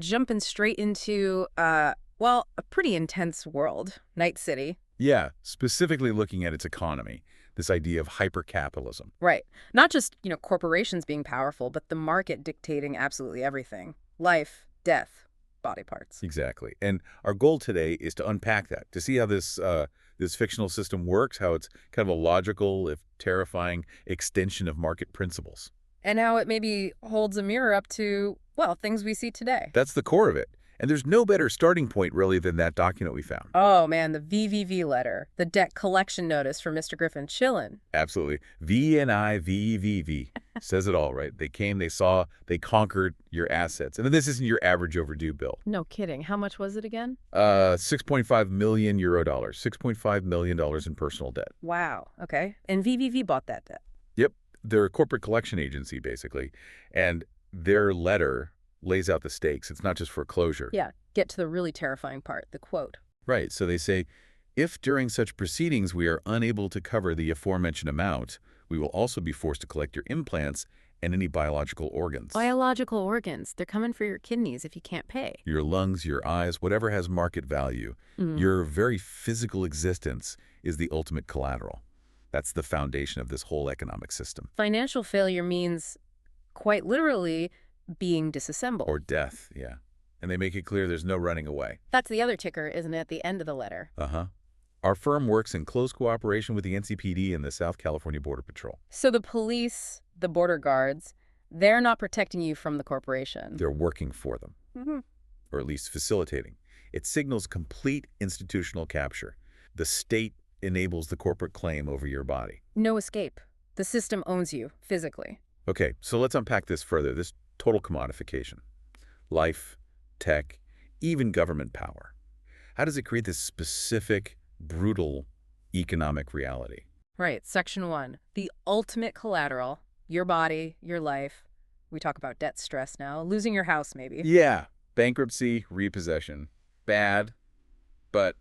jumping straight into, well, a pretty intense world, Night City. Yeah, specifically looking at its economy, this idea of hypercapitalism. Right. Not just, corporations being powerful, but the market dictating absolutely everything. Life, death, body parts. Exactly. And our goal today is to unpack that, to see how this fictional system works, how it's kind of a logical, if terrifying, extension of market principles. And how it maybe holds a mirror up to, well, things we see today. That's the core of it. And there's no better starting point, really, than that document we found. Oh, man, the VVV letter, the debt collection notice for Mr. Griffin chillin'. Absolutely. VNIVVV says it all, right? They came, they saw, they conquered your assets. And this isn't your average overdue bill. No kidding. How much was it again? 6.5 million euro dollars, $6.5 million in personal debt. Wow. Okay. And VVV bought that debt. Yep. They're a corporate collection agency, basically. And their letter lays out the stakes. It's not just foreclosure. Yeah. Get to the really terrifying part, the quote. Right. So they say, if during such proceedings we are unable to cover the aforementioned amount, we will also be forced to collect your implants and any biological organs. Biological organs. They're coming for your kidneys if you can't pay. Your lungs, your eyes, whatever has market value. Your very physical existence is the ultimate collateral. That's the foundation of this whole economic system. Financial failure means, quite literally, being disassembled. Or death, yeah. And they make it clear there's no running away. That's the other ticker, isn't it, at the end of the letter? Uh-huh. Our firm works in close cooperation with the NCPD and the South California Border Patrol. So the police, the border guards, they're not protecting you from the corporation. They're working for them, or at least facilitating. It signals complete institutional capture. The state enables the corporate claim over your body. No escape. The system owns you, physically. Okay, so let's unpack this further, this total commodification. Life, tech, even government power. How does it create this specific, brutal economic reality? Right, Section 1. The ultimate collateral, your body, your life. We talk about debt stress now. Losing your house, maybe. Yeah, bankruptcy, repossession. Bad, but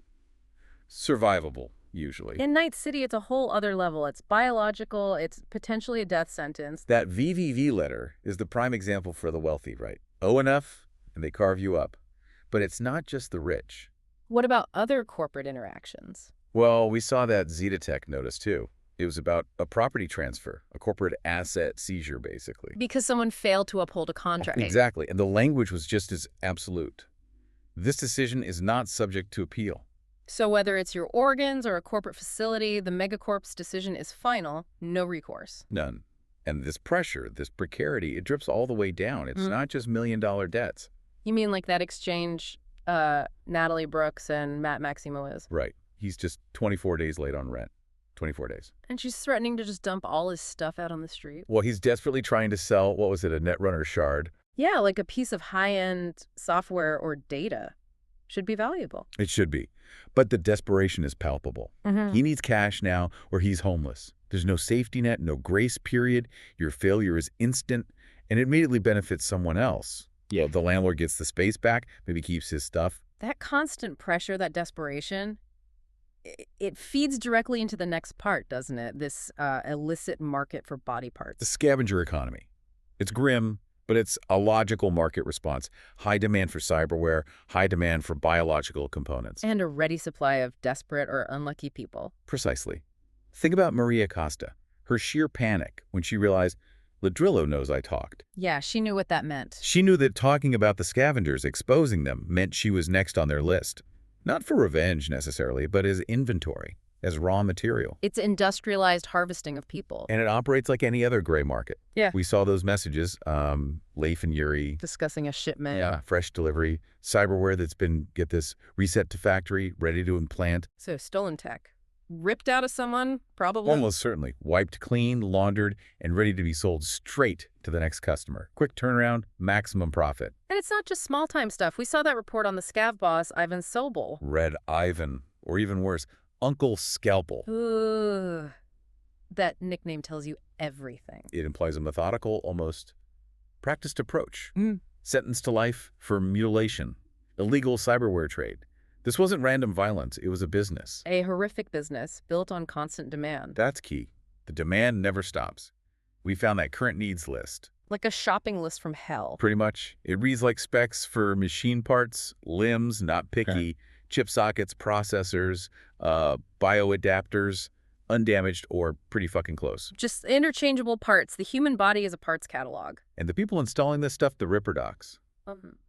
survivable, usually. In Night City, it's a whole other level. It's biological. It's potentially a death sentence. That VVV letter is the prime example for the wealthy, right? Owe enough, and they carve you up. But it's not just the rich. What about other corporate interactions? Well, we saw that Zetatech notice, too. It was about a property transfer, a corporate asset seizure, basically. Because someone failed to uphold a contract. Exactly, and the language was just as absolute. This decision is not subject to appeal. So whether it's your organs or a corporate facility, the megacorp's decision is final, no recourse. None. And this pressure, this precarity, it drips all the way down. It's not just million-dollar debts. You mean like that exchange Natalie Brooks and Matt Maximo is? Right. He's just 24 days late on rent. 24 days. And she's threatening to just dump all his stuff out on the street? Well, he's desperately trying to sell, what was it, a Netrunner shard? Yeah, like a piece of high-end software or data. Should be valuable. It should be. But the desperation is palpable. He needs cash now or he's homeless. There's no safety net, no grace period. Your failure is instant, and it immediately benefits someone else. Yeah. The landlord gets the space back, maybe keeps his stuff. That constant pressure, that desperation, it feeds directly into the next part, doesn't it? This illicit market for body parts. The scavenger economy. It's grim, but it's a logical market response. High demand for cyberware, high demand for biological components. And a ready supply of desperate or unlucky people. Precisely. Think about Maria Costa, her sheer panic when she realized Ladrillo knows I talked. Yeah, she knew what that meant. She knew that talking about the scavengers, exposing them, meant she was next on their list. Not for revenge, necessarily, but as inventory, as raw material. It's industrialized harvesting of people. And it operates like any other gray market. Yeah. We saw those messages, Leif and Yuri. Discussing a shipment. Yeah, fresh delivery, cyberware that's been, get this, reset to factory, ready to implant. So stolen tech. Ripped out of someone, probably. Almost certainly. Wiped clean, laundered, and ready to be sold straight to the next customer. Quick turnaround, maximum profit. And it's not just small-time stuff. We saw that report on the scav boss, Ivan Sobol. Red Ivan, or even worse, Uncle Scalpel. Ooh. That nickname tells you everything. It implies a methodical, almost practiced approach. Sentenced to life for mutilation. Illegal cyberware trade. This wasn't random violence. It was a business. A horrific business built on constant demand. That's key. The demand never stops. We found that current needs list. Like a shopping list from hell. Pretty much. It reads like specs for machine parts, limbs, not picky, chip sockets, processors, bioadapters, undamaged or pretty fucking close. Just interchangeable parts. The human body is a parts catalog. And the people installing this stuff, the Ripper Docs,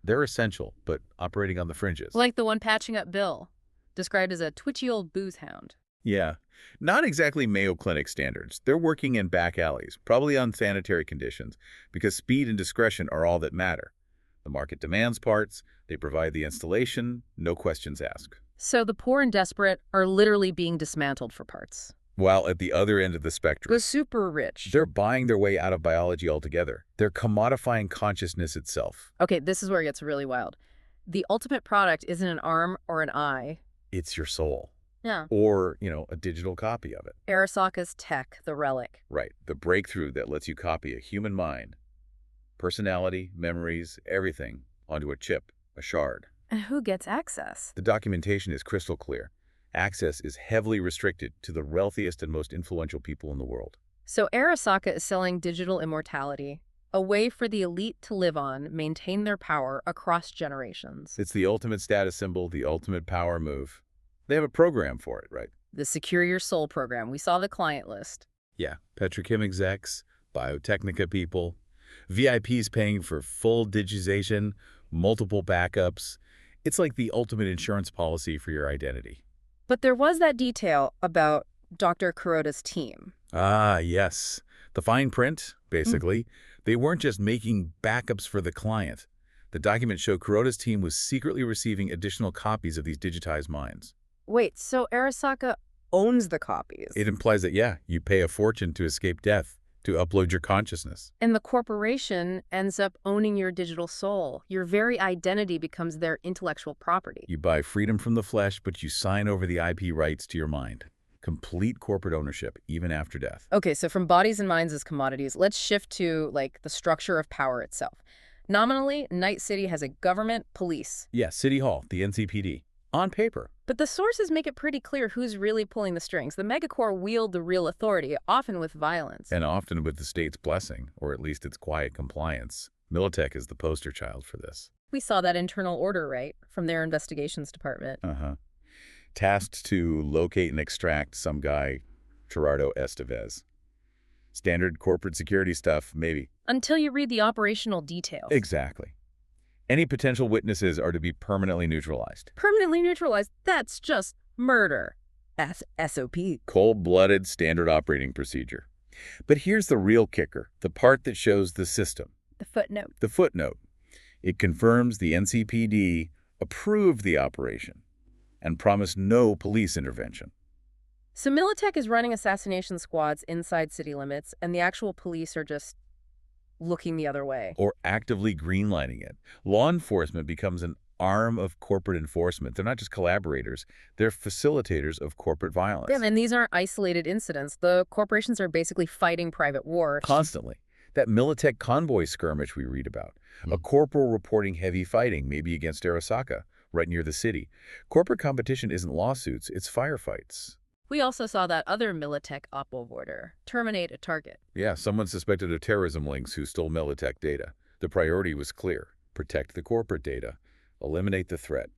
they're essential, but operating on the fringes. Like the one patching up Bill, described as a twitchy old booze hound. Yeah. Not exactly Mayo Clinic standards. They're working in back alleys, probably unsanitary conditions, because speed and discretion are all that matter. The market demands parts, they provide the installation, no questions asked. So the poor and desperate are literally being dismantled for parts. While at the other end of the spectrum, The super rich. they're buying their way out of biology altogether. They're commodifying consciousness itself. Okay, this is where it gets really wild. The ultimate product isn't an arm or an eye. It's your soul. Yeah. Or, a digital copy of it. Arasaka's tech, the relic. Right, the breakthrough that lets you copy a human mind, personality, memories, everything, onto a chip, a shard. And who gets access? The documentation is crystal clear. Access is heavily restricted to the wealthiest and most influential people in the world. So Arasaka is selling digital immortality, a way for the elite to live on, maintain their power across generations. It's the ultimate status symbol, the ultimate power move. They have a program for it, right? The Secure Your Soul program. We saw the client list. Yeah, petrochem execs, biotechnica people, VIPs paying for full digitization, multiple backups. It's like the ultimate insurance policy for your identity. But there was that detail about Dr. Kuroda's team. Ah, yes. The fine print, basically. They weren't just making backups for the client. The documents show Kuroda's team was secretly receiving additional copies of these digitized minds. Wait, so Arasaka owns the copies? It implies that, yeah, you pay a fortune to escape death, to upload your consciousness. And the corporation ends up owning your digital soul. Your very identity becomes their intellectual property. You buy freedom from the flesh, but you sign over the IP rights to your mind. Complete corporate ownership, even after death. Okay, so from bodies and minds as commodities, let's shift to, the structure of power itself. Nominally, Night City has a government police. Yeah, City Hall, the NCPD. On paper. But the sources make it pretty clear who's really pulling the strings. The megacorps wield the real authority, often with violence. And often with the state's blessing, or at least its quiet compliance. Militech is the poster child for this. We saw that internal order, right, from their investigations department. Tasked to locate and extract some guy, Gerardo Estevez. Standard corporate security stuff, maybe. Until you read the operational details. Exactly. Any potential witnesses are to be permanently neutralized. Permanently neutralized? That's just murder. SOP. Cold-blooded standard operating procedure. But here's the real kicker, the part that shows the system. The footnote. The footnote. It confirms the NCPD approved the operation and promised no police intervention. So Militech is running assassination squads inside city limits, and the actual police are just looking the other way. Or actively greenlighting it. Law enforcement becomes an arm of corporate enforcement. They're not just collaborators, they're facilitators of corporate violence. Yeah, and these aren't isolated incidents. The corporations are basically fighting private war. Constantly. That Militech convoy skirmish we read about. A corporal reporting heavy fighting, maybe against Arasaka, right near the city. Corporate competition isn't lawsuits, it's firefights. We also saw that other Militech oppo order, terminate a target. Yeah, someone suspected of terrorism links who stole Militech data. The priority was clear. Protect the corporate data. Eliminate the threat.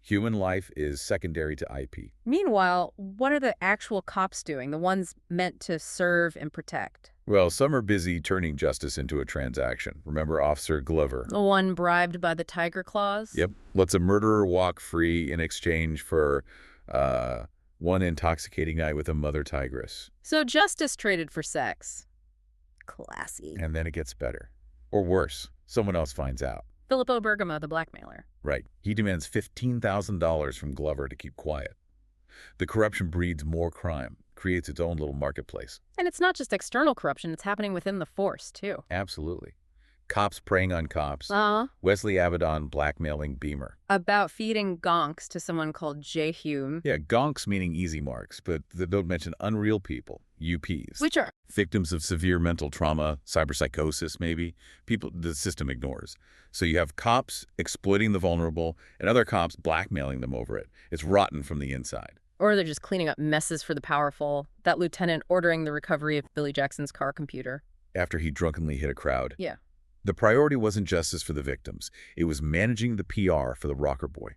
Human life is secondary to IP. Meanwhile, what are the actual cops doing, the ones meant to serve and protect? Well, some are busy turning justice into a transaction. Remember Officer Glover? The one bribed by the tiger claws? Yep. Lets a murderer walk free in exchange for, one intoxicating night with a mother tigress. So justice traded for sex. Classy. And then it gets better. Or worse. Someone else finds out. Filippo Bergamo, the blackmailer. Right. He demands $15,000 from Glover to keep quiet. The corruption breeds more crime, creates its own little marketplace. And it's not just external corruption, it's happening within the force, too. Absolutely. Cops preying on cops. Uh-huh. Wesley Avedon blackmailing Beamer. About feeding gonks to someone called Jay Hume. Yeah, gonks meaning easy marks, but they don't mention unreal people, UPs. Which are? Victims of severe mental trauma, cyberpsychosis maybe. People the system ignores. So you have cops exploiting the vulnerable and other cops blackmailing them over it. It's rotten from the inside. Or they're just cleaning up messes for the powerful. That lieutenant ordering the recovery of Billy Jackson's car computer. After he drunkenly hit a crowd. Yeah. The priority wasn't justice for the victims. It was managing the PR for the rocker boy,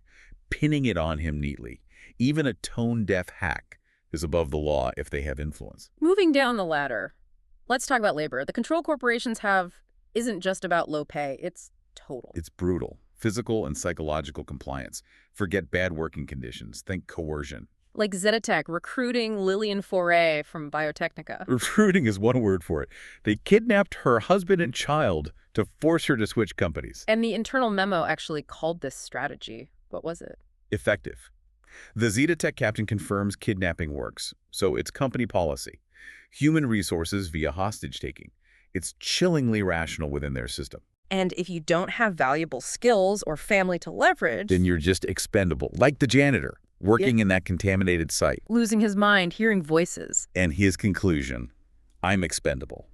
pinning it on him neatly. Even a tone-deaf hack is above the law if they have influence. Moving down the ladder, let's talk about labor. The control corporations have isn't just about low pay, it's total. It's brutal. Physical and psychological compliance. Forget bad working conditions. Think coercion. Like Zetatech recruiting Lillian Foray from Biotechnica. Recruiting is one word for it. They kidnapped her husband and child to force her to switch companies. And the internal memo actually called this strategy. What was it? Effective. The Zetatech captain confirms kidnapping works, so it's company policy. Human resources via hostage-taking. It's chillingly rational within their system. And if you don't have valuable skills or family to leverage... Then you're just expendable, like the janitor, working in that contaminated site. Losing his mind, hearing voices. And his conclusion, I'm expendable,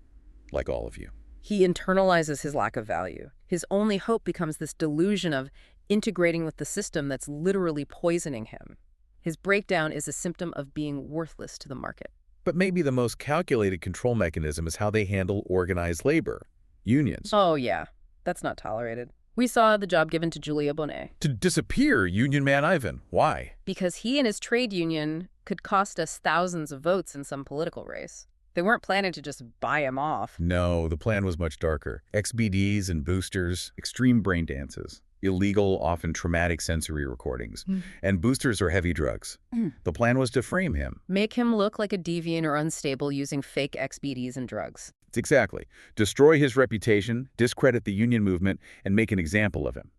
like all of you. He internalizes his lack of value. His only hope becomes this delusion of integrating with the system that's literally poisoning him. His breakdown is a symptom of being worthless to the market. But maybe the most calculated control mechanism is how they handle organized labor, unions. Oh, yeah. That's not tolerated. We saw the job given to Julia Bonet. To disappear, Union Man Ivan. Why? Because he and his trade union could cost us thousands of votes in some political race. They weren't planning to just buy him off. No, the plan was much darker. XBDs and boosters, extreme brain dances, illegal, often traumatic sensory recordings, and boosters are heavy drugs. The plan was to frame him. Make him look like a deviant or unstable using fake XBDs and drugs. Exactly. Destroy his reputation, discredit the union movement, and make an example of him.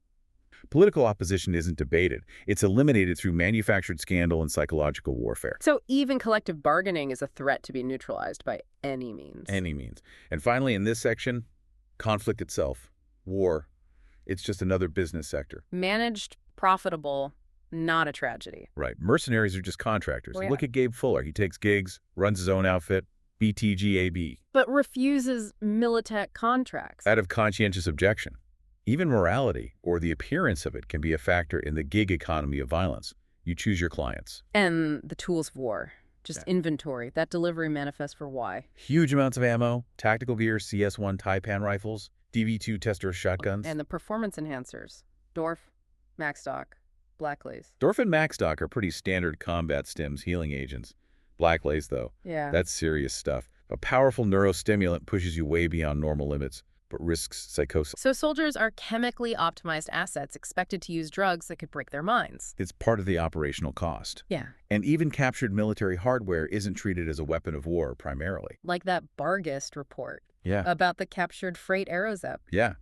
Political opposition isn't debated. It's eliminated through manufactured scandal and psychological warfare. So even collective bargaining is a threat to be neutralized by any means. Any means. And finally, in this section, conflict itself. War. It's just another business sector. Managed, profitable, not a tragedy. Right. Mercenaries are just contractors. Oh, yeah. Look at Gabe Fuller. He takes gigs, runs his own outfit, BTGAB. But refuses Militech contracts. Out of conscientious objection. Even morality, or the appearance of it, can be a factor in the gig economy of violence. You choose your clients. And the tools of war. Just inventory. That delivery manifest for why. Huge amounts of ammo, tactical gear, CS-1 Taipan rifles, DV-2 tester shotguns. And the performance enhancers. Dorf, Maxstock, Blacklace. Dorf and Maxstock are pretty standard combat stims healing agents. Blacklace, though. Yeah. That's serious stuff. A powerful neurostimulant pushes you way beyond normal limits, but risks psychosis. So soldiers are chemically optimized assets expected to use drugs that could break their minds. It's part of the operational cost. Yeah. And even captured military hardware isn't treated as a weapon of war primarily. Like that Bargist report. Yeah. About the captured freight Aerozep. Yeah.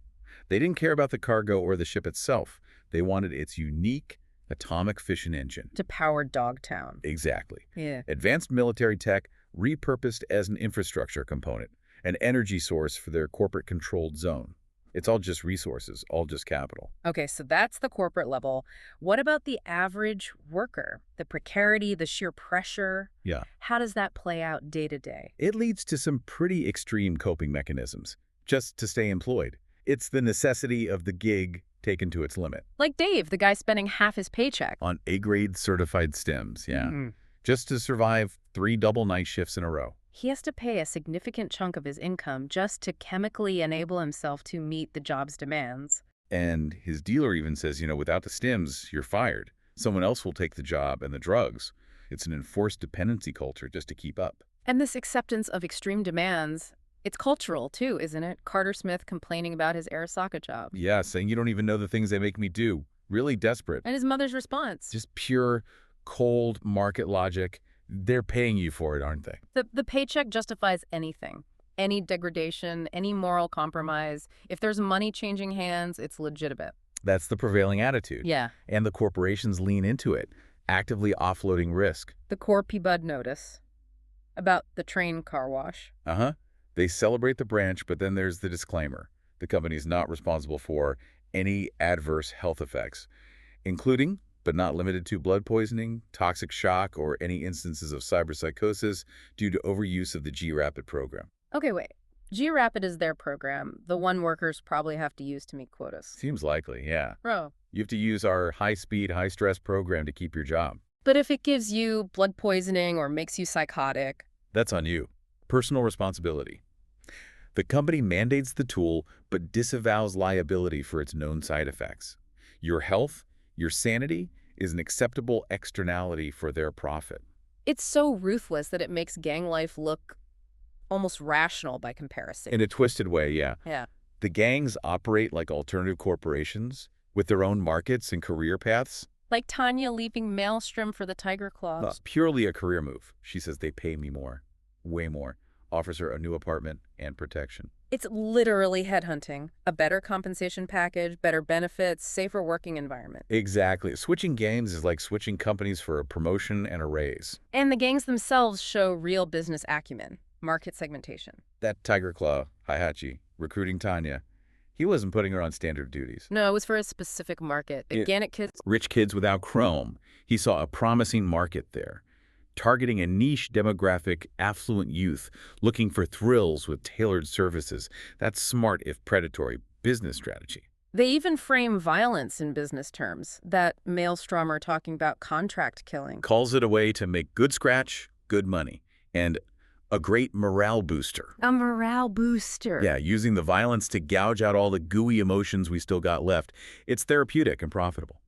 They didn't care about the cargo or the ship itself. They wanted its unique atomic fission engine. To power Dogtown. Exactly. Yeah. Advanced military tech repurposed as an infrastructure component, an energy source for their corporate-controlled zone. It's all just resources, all just capital. Okay, so that's the corporate level. What about the average worker? The precarity, the sheer pressure? Yeah. How does that play out day to day? It leads to some pretty extreme coping mechanisms, just to stay employed. It's the necessity of the gig taken to its limit. Like Dave, the guy spending half his paycheck. On A-grade certified stims, yeah. Just to survive 3 double night shifts in a row. He has to pay a significant chunk of his income just to chemically enable himself to meet the job's demands. And his dealer even says, without the stims, you're fired. Someone else will take the job and the drugs. It's an enforced dependency culture just to keep up. And this acceptance of extreme demands, it's cultural too, isn't it? Carter Smith complaining about his Arasaka job. Yeah, saying you don't even know the things they make me do. Really desperate. And his mother's response. Just pure, cold market logic. They're paying you for it, aren't they? The paycheck justifies anything. Any degradation, any moral compromise. If there's money changing hands, it's legitimate. That's the prevailing attitude. Yeah. And the corporations lean into it, actively offloading risk. The Corpy Bud notice about the train car wash. Uh-huh. They celebrate the branch, but then there's the disclaimer. The company's not responsible for any adverse health effects, including, but not limited to, blood poisoning, toxic shock, or any instances of cyberpsychosis due to overuse of the G-Rapid program. Okay, wait. G-Rapid is their program, the one workers probably have to use to meet quotas. Seems likely, yeah. Bro. You have to use our high-speed, high-stress program to keep your job. But if it gives you blood poisoning or makes you psychotic... That's on you. Personal responsibility. The company mandates the tool but disavows liability for its known side effects. Your health, your sanity, is an acceptable externality for their profit. It's so ruthless that it makes gang life look almost rational by comparison. In a twisted way, yeah. Yeah. The gangs operate like alternative corporations with their own markets and career paths. Like Tanya leaving Maelstrom for the Tiger Claws. Purely a career move. She says they pay me more, way more, offers her a new apartment and protection. It's literally headhunting. A better compensation package, better benefits, safer working environment. Exactly. Switching gangs is like switching companies for a promotion and a raise. And the gangs themselves show real business acumen, market segmentation. That Tiger Claw, Hihachi, recruiting Tanya, he wasn't putting her on standard duties. No, it was for a specific market. Organic kids. Rich kids without chrome. He saw a promising market there, targeting a niche demographic, affluent youth looking for thrills with tailored services. That's smart, if predatory, business strategy. They even frame violence in business terms. That Maelstrom talking about contract killing. Calls it a way to make good scratch, good money, and a great morale booster. A morale booster. Yeah, using the violence to gouge out all the gooey emotions we still got left. It's therapeutic and profitable.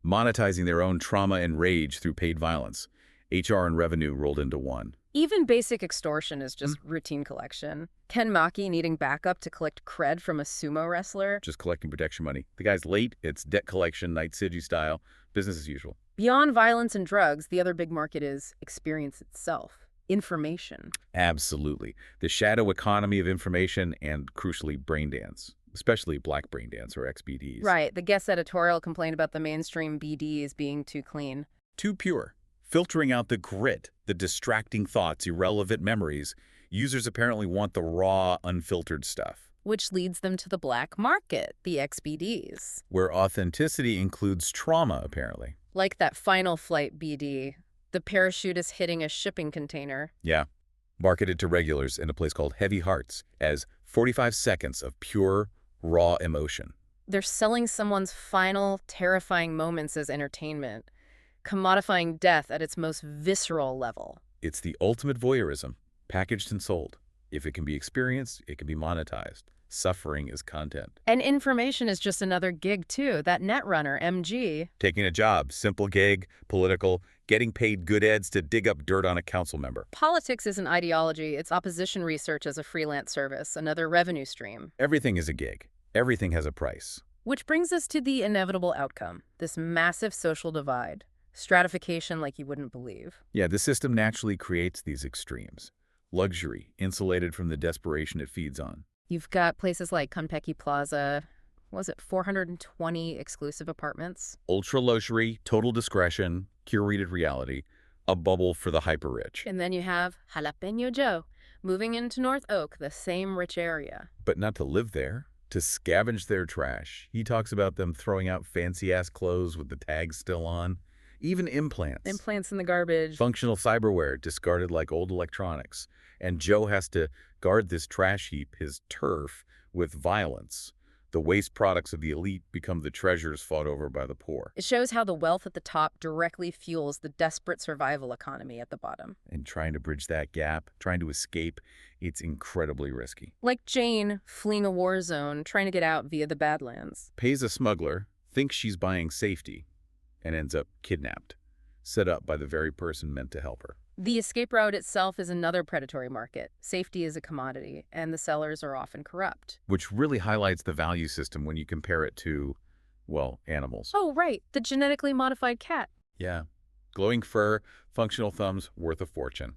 Monetizing their own trauma and rage through paid violence. HR and revenue rolled into one. Even basic extortion is just routine collection. Ken Maki needing backup to collect cred from a sumo wrestler. Just collecting protection money. The guy's late, it's debt collection, Night City style, business as usual. Beyond violence and drugs, the other big market is experience itself. Information. Absolutely. The shadow economy of information and, crucially, brain dance. Especially black brain dance, or XBDs. Right. The guest editorial complained about the mainstream BDs being too clean. Too pure. Filtering out the grit, the distracting thoughts, irrelevant memories. Users apparently want the raw, unfiltered stuff. Which leads them to the black market, the XBDs. Where authenticity includes trauma, apparently. Like that Final Flight BD. The parachutist hitting a shipping container. Yeah. Marketed to regulars in a place called Heavy Hearts as 45 seconds of pure, raw emotion. They're selling someone's final, terrifying moments as entertainment, commodifying death at its most visceral level. It's the ultimate voyeurism, packaged and sold. If it can be experienced, it can be monetized. Suffering is content. And information is just another gig, too. That Netrunner, MG. Taking a job, simple gig, political, getting paid good eds to dig up dirt on a council member. Politics isn't ideology. It's opposition research as a freelance service, another revenue stream. Everything is a gig. Everything has a price. Which brings us to the inevitable outcome, this massive social divide. Stratification like you wouldn't believe. Yeah, the system naturally creates these extremes. Luxury, insulated from the desperation it feeds on. You've got places like Konpeki Plaza, was it 420 exclusive apartments? Ultra-luxury, total discretion, curated reality, a bubble for the hyper-rich. And then you have Jalapeno Joe, moving into North Oak, the same rich area. But not to live there, to scavenge their trash. He talks about them throwing out fancy-ass clothes with the tags still on. Even implants. Implants in the garbage. Functional cyberware discarded like old electronics. And Joe has to guard this trash heap, his turf, with violence. The waste products of the elite become the treasures fought over by the poor. It shows how the wealth at the top directly fuels the desperate survival economy at the bottom. And trying to bridge that gap, trying to escape, it's incredibly risky. Like Jane fleeing a war zone, trying to get out via the Badlands. Pays a smuggler, thinks she's buying safety, and ends up kidnapped, set up by the very person meant to help her. The escape route itself is another predatory market. Safety is a commodity, and the sellers are often corrupt. Which really highlights the value system when you compare it to, well, animals. Oh, right. The genetically modified cat. Yeah. Glowing fur, functional thumbs, worth a fortune.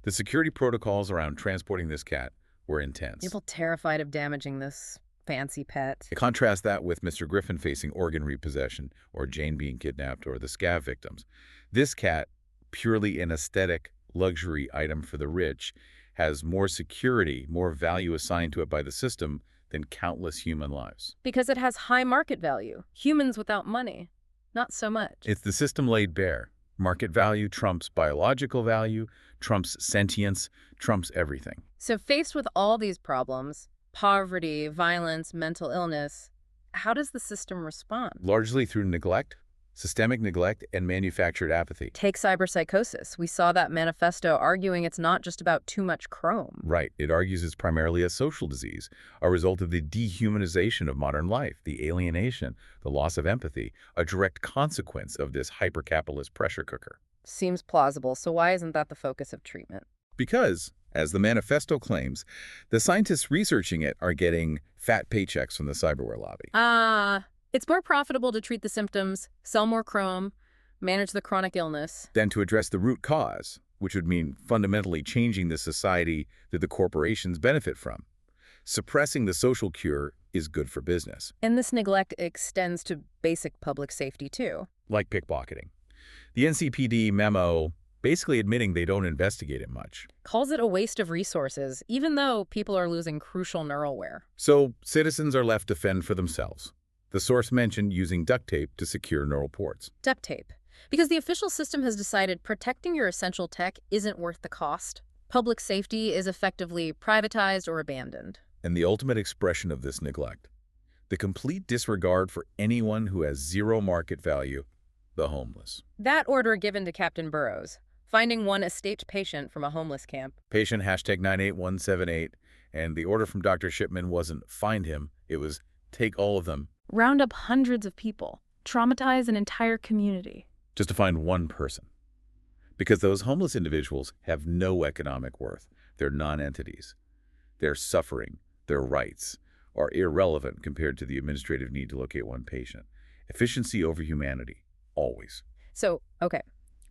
The security protocols around transporting this cat were intense. People terrified of damaging this fancy pet. Contrast that with Mr. Griffin facing organ repossession, or Jane being kidnapped, or the scav victims. This cat, purely an aesthetic luxury item for the rich, has more security, more value assigned to it by the system than countless human lives. Because it has high market value. Humans without money, not so much. It's the system laid bare. Market value trumps biological value, trumps sentience, trumps everything. So faced with all these problems, poverty, violence, mental illness, how does the system respond? Largely through neglect, systemic neglect, and manufactured apathy. Take cyberpsychosis. We saw that manifesto arguing it's not just about too much chrome. Right. It argues it's primarily a social disease, a result of the dehumanization of modern life, the alienation, the loss of empathy, a direct consequence of this hyper-capitalist pressure cooker. Seems plausible, so why isn't that the focus of treatment? Because, as the manifesto claims, the scientists researching it are getting fat paychecks from the cyberware lobby. It's more profitable to treat the symptoms, sell more chrome, manage the chronic illness. Than to address the root cause, which would mean fundamentally changing the society that the corporations benefit from. Suppressing the social cure is good for business. And this neglect extends to basic public safety, too. Like pickpocketing. The NCPD memo basically admitting they don't investigate it much. Calls it a waste of resources, even though people are losing crucial neural-ware. So citizens are left to fend for themselves. The source mentioned using duct tape to secure neural ports. Duct tape. Because the official system has decided protecting your essential tech isn't worth the cost. Public safety is effectively privatized or abandoned. And the ultimate expression of this neglect, the complete disregard for anyone who has zero market value, the homeless. That order given to Captain Burroughs, finding one escaped patient from a homeless camp. Patient #98178, and the order from Dr. Shipman wasn't find him, it was take all of them. Round up hundreds of people, traumatize an entire community. Just to find one person. Because those homeless individuals have no economic worth. They're non-entities. Their suffering, their rights, are irrelevant compared to the administrative need to locate one patient. Efficiency over humanity, always. So, okay,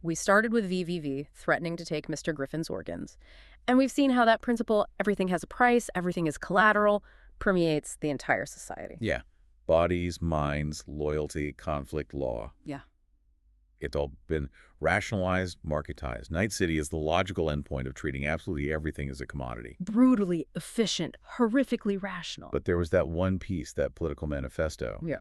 we started with VVV threatening to take Mr. Griffin's organs. And we've seen how that principle, everything has a price, everything is collateral, permeates the entire society. Yeah. Bodies, minds, loyalty, conflict, law. Yeah. It's all been rationalized, marketized. Night City is the logical endpoint of treating absolutely everything as a commodity. Brutally efficient, horrifically rational. But there was that one piece, that political manifesto. Yeah.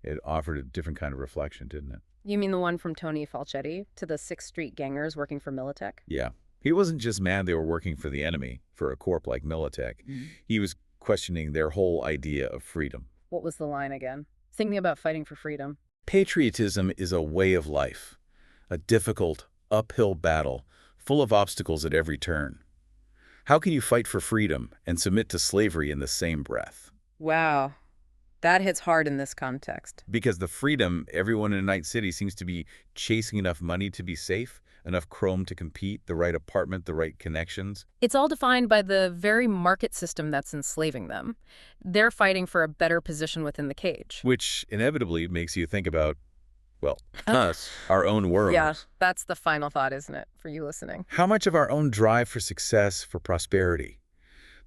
It offered a different kind of reflection, didn't it? You mean the one from Tony Falchetti to the 6th Street gangers working for Militech? Yeah. He wasn't just mad they were working for the enemy, for a corp like Militech. He was questioning their whole idea of freedom. What was the line again? Thinking about fighting for freedom. Patriotism is a way of life, a difficult, uphill battle, full of obstacles at every turn. How can you fight for freedom and submit to slavery in the same breath? Wow. That hits hard in this context. Because the freedom, everyone in Night City seems to be chasing enough money to be safe, enough chrome to compete, the right apartment, the right connections. It's all defined by the very market system that's enslaving them. They're fighting for a better position within the cage. Which inevitably makes you think about, well, us, our own world. Yeah, that's the final thought, isn't it, for you listening? How much of our own drive for success, for prosperity,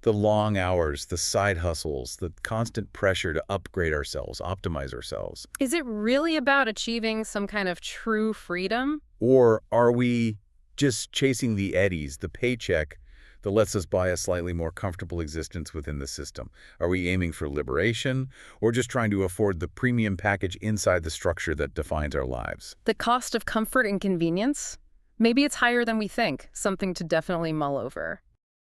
the long hours, the side hustles, the constant pressure to upgrade ourselves, optimize ourselves. Is it really about achieving some kind of true freedom? Or are we just chasing the eddies, the paycheck that lets us buy a slightly more comfortable existence within the system? Are we aiming for liberation or just trying to afford the premium package inside the structure that defines our lives? The cost of comfort and convenience? Maybe it's higher than we think, something to definitely mull over.